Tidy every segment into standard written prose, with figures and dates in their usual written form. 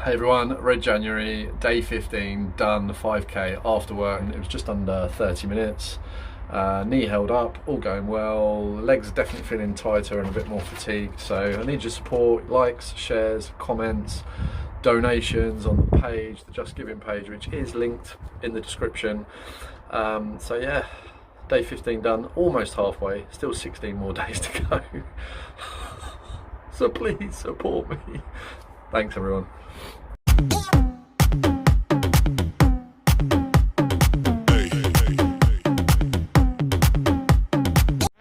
Hey everyone, Red January, day 15, done the 5k after work. It was just under 30 minutes. Knee held up, all going well. Legs are definitely feeling tighter and a bit more fatigued. So I need your support, likes, shares, comments, donations on the page, the Just Giving page, which is linked in the description. So yeah, day 15 done, almost halfway, still 16 more days to go. So please support me. Thanks everyone.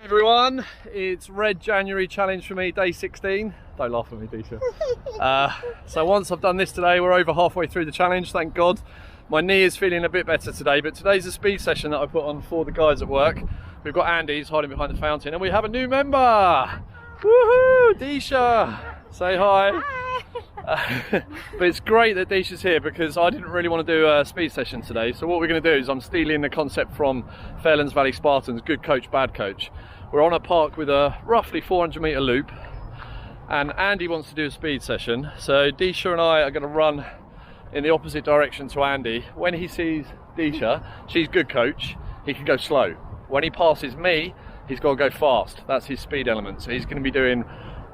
Everyone, it's Red January challenge for me, day 16. Don't laugh at me, Disha. So once I've done this today, we're over halfway through the challenge, thank God. My knee is feeling a bit better today, but today's a speed session that I put on for the guys at work. We've got Andy, he's hiding behind the fountain, and we have a new member. Woohoo, Disha. Say hi. But it's great that Disha's here because I didn't really want to do a speed session today. So what we're going to do is I'm stealing the concept from Fairlands Valley Spartans, good coach, bad coach. We're on a park with a roughly 400 metre loop and Andy wants to do a speed session. So Disha and I are going to run in the opposite direction to Andy. When he sees Disha, she's good coach, he can go slow. When he passes me, he's got to go fast. That's his speed element. So he's going to be doing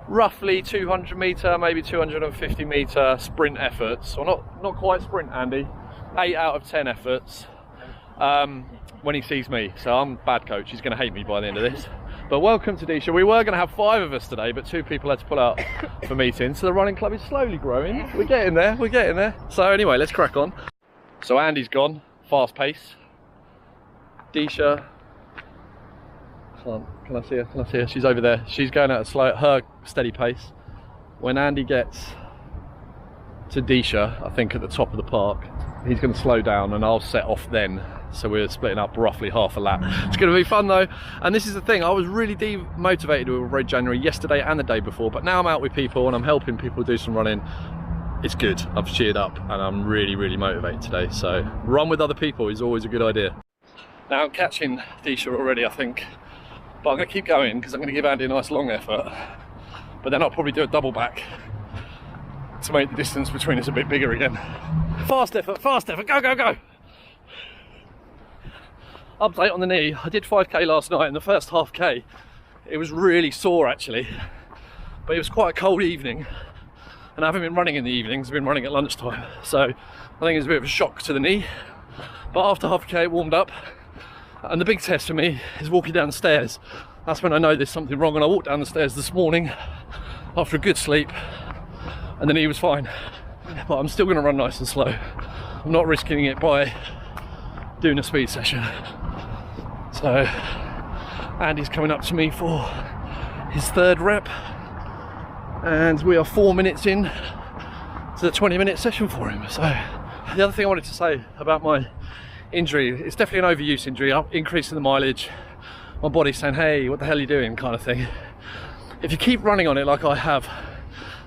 roughly 200 metre, maybe 250 metre sprint efforts, or not quite sprint, Andy, 8 out of 10 efforts when he sees me. So I'm bad coach, he's going to hate me by the end of this. But welcome to Disha. We were going to have 5 of us today, but 2 people had to pull out for meetings, so the running club is slowly growing. We're getting there, we're getting there. So anyway, let's crack on. So Andy's gone, fast pace. Disha, can I see her? Can I see her? She's over there. She's going at her steady pace. When Andy gets to Disha, I think at the top of the park, he's going to slow down and I'll set off then. So we're splitting up roughly half a lap. It's going to be fun though. And this is the thing, I was really demotivated with Red January yesterday and the day before, but now I'm out with people and I'm helping people do some running. It's good. I've cheered up and I'm really motivated today. So run with other people is always a good idea. Now I'm catching Disha already, I think. But I'm going to keep going because I'm going to give Andy a nice long effort. But then I'll probably do a double back to make the distance between us a bit bigger again. Fast effort, go, go, go! Update on the knee. I did 5k last night and the first half k, it was really sore actually. But it was quite a cold evening. And I haven't been running in the evenings, I've been running at lunchtime. So I think it's a bit of a shock to the knee. But after half k it warmed up. And the big test for me is walking down the stairs. That's when I know there's something wrong. And I walked down the stairs this morning after a good sleep and the knee was fine. But I'm still going to run nice and slow. I'm not risking it by doing a speed session. So Andy's coming up to me for his 3rd rep and we are 4 minutes in to the 20-minute session for him. So the other thing I wanted to say about my injury, it's definitely an overuse injury. I'm increasing the mileage, my body's saying, hey, what the hell are you doing, kind of thing. If you keep running on it like I have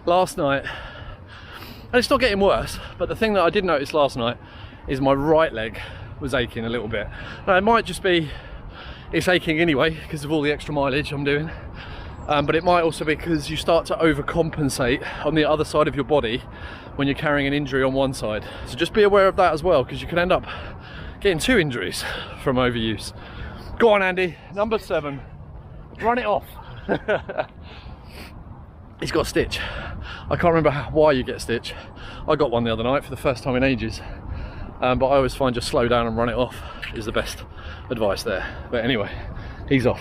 last night, and it's not getting worse, but the thing that I did notice last night is my right leg was aching a little bit. Now it might just be it's aching anyway because of all the extra mileage I'm doing, but it might also be because you start to overcompensate on the other side of your body when you're carrying an injury on one side. So just be aware of that as well, because you can end up getting 2 injuries from overuse. Go on Andy, number 7, run it off. He's got a stitch. I can't remember why you get a stitch. I got one the other night for the first time in ages. But I always find just slow down and run it off is the best advice there. But anyway, he's off.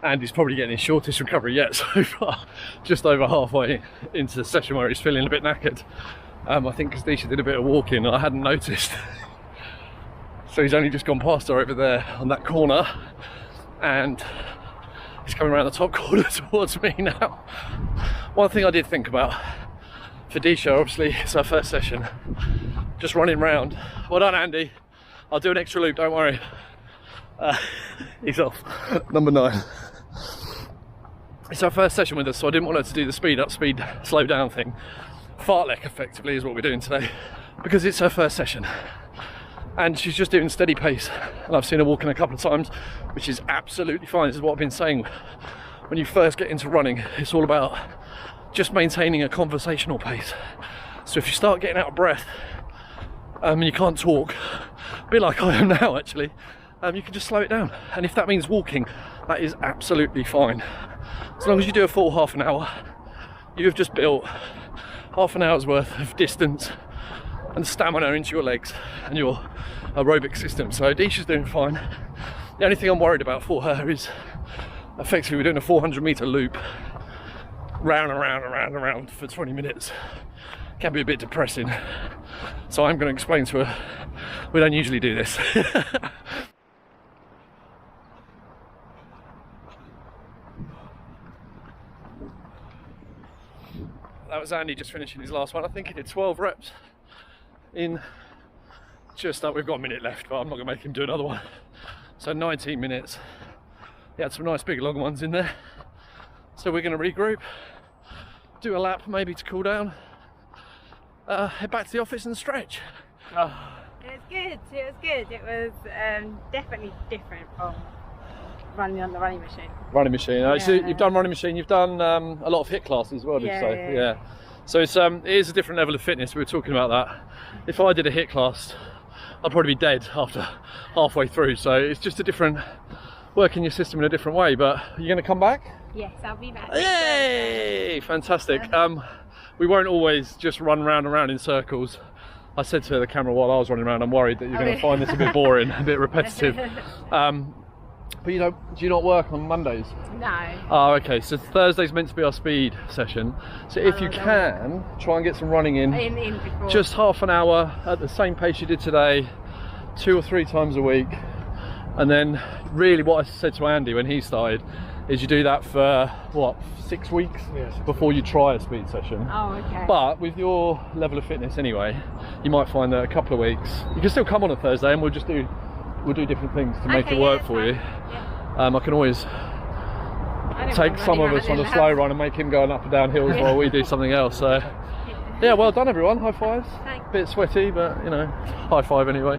Andy's probably getting his shortest recovery yet so far. Just over halfway into the session where he's feeling a bit knackered. I think because Disha did a bit of walking and I hadn't noticed. So he's only just gone past her over there on that corner and he's coming around the top corner towards me now. One thing I did think about for Disha, obviously it's our first session, just running round. Well done Andy, I'll do an extra loop, don't worry. He's off, number 9. It's our first session with us, so I didn't want her to do the speed up, speed slow down thing. Fartlek effectively is what we're doing today because it's her first session. And she's just doing steady pace, and I've seen her walking a couple of times, which is absolutely fine. This is what I've been saying. When you first get into running, it's all about just maintaining a conversational pace. So if you start getting out of breath and you can't talk, a bit like I am now actually, you can just slow it down. And if that means walking, that is absolutely fine. As long as you do a full half an hour, you have just built half an hour's worth of distance and stamina into your legs and your aerobic system. So Disha's doing fine. The only thing I'm worried about for her is effectively we're doing a 400-meter loop round and round and round and round for 20 minutes. Can be a bit depressing. So I'm going to explain to her we don't usually do this. That was Andy just finishing his last one. I think he did 12 reps in just that. We've got a minute left, but I'm not going to make him do another one. So 19 minutes. He had some nice big long ones in there. So we're going to regroup, do a lap maybe to cool down, head back to the office and stretch. It was good. It was good. It was definitely different from running on the running machine. Running machine. Yeah. So you've done running machine. You've done a lot of HIIT classes as well, did you say? Yeah. So it's it is a different level of fitness. We were talking about that. If I did a HIIT class, I'd probably be dead after halfway through. So it's just a different working your system in a different way. But are you going to come back? Yes, I'll be back. Yay! Fantastic. We won't always just run round and round in circles. I said to the camera while I was running around, I'm worried that you're going to find this a bit boring, a bit repetitive. But do you not work on Mondays? No. Oh, okay. So Thursday's meant to be our speed session. So if you can, try and get some running in before. Just half an hour at the same pace you did today, 2 or 3 times a week. And then really what I said to Andy when he started is you do that for, what, 6 weeks before you try a speed session. Oh, okay. But with your level of fitness anyway, you might find that a couple of weeks, you can still come on a Thursday and we'll do different things to make it work for you. Yeah. I can always take some of us on a slow run and make him going up and down hills while we do something else. So yeah, well done everyone. High fives. Thanks. Bit sweaty, but you know, high five anyway.